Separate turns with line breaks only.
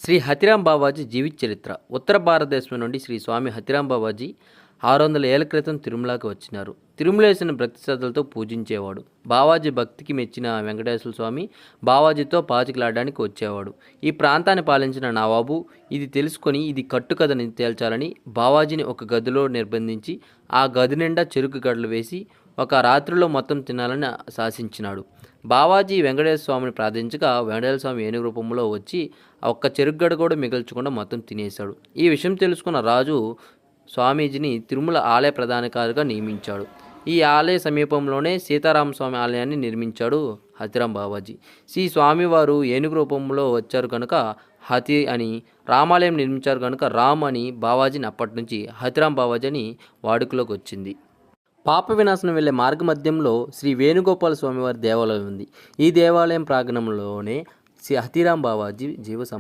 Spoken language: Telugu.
శ్రీ హతిరాం బావాజీ జీవిత చరిత్ర. ఉత్తర భారతదేశం నుండి శ్రీ స్వామి హతిరాం బావాజీ 600 ఏళ్ల క్రితం తిరుమలకి వచ్చినారు. తిరుమలేశుని భక్తి శ్రద్ధలతో పూజించేవాడు. బావాజీ భక్తికి మెచ్చిన వెంకటేశ్వర స్వామి బావాజీతో పాచికలాడడానికి వచ్చేవాడు. ఈ ప్రాంతాన్ని పాలించిన నవాబు ఇది తెలుసుకొని ఇది కట్టుకథని తేల్చాలని బావాజీని ఒక గదిలో నిర్బంధించి ఆ గది నిండా చెరుకు గడలు వేసి ఒక రాత్రిలో మొత్తం తినాలని శాసించినాడు. బావాజీ వెంకటేశ్వర స్వామిని ప్రార్థించగా వెంకటేశ్వర స్వామి ఏనుగు రూపంలో వచ్చి ఒక్క చెరుగ్గడ కూడా మిగల్చకుండా మొత్తం తినేశాడు. ఈ విషయం తెలుసుకున్న రాజు స్వామీజీని తిరుమల ఆలయ ప్రధానికారిగా నియమించాడు. ఈ ఆలయ సమీపంలోనే సీతారామస్వామి ఆలయాన్ని నిర్మించాడు హతిరాం బావాజీ. శ్రీ స్వామివారు ఏనుగు రూపంలో వచ్చారు కనుక హతి అని, రామాలయం నిర్మించారు కనుక రామ్ అని బావాజీని అప్పటి నుంచి హతిరాం బావాజీ అని వాడుకలోకి వచ్చింది. పాప వినాశనం వెళ్లే మార్గమధ్యంలో శ్రీ వేణుగోపాల స్వామివారి దేవాలయం ఉంది. ఈ దేవాలయం ప్రాంగణంలోనే శ్రీ హతిరాం బావాజీ జీవ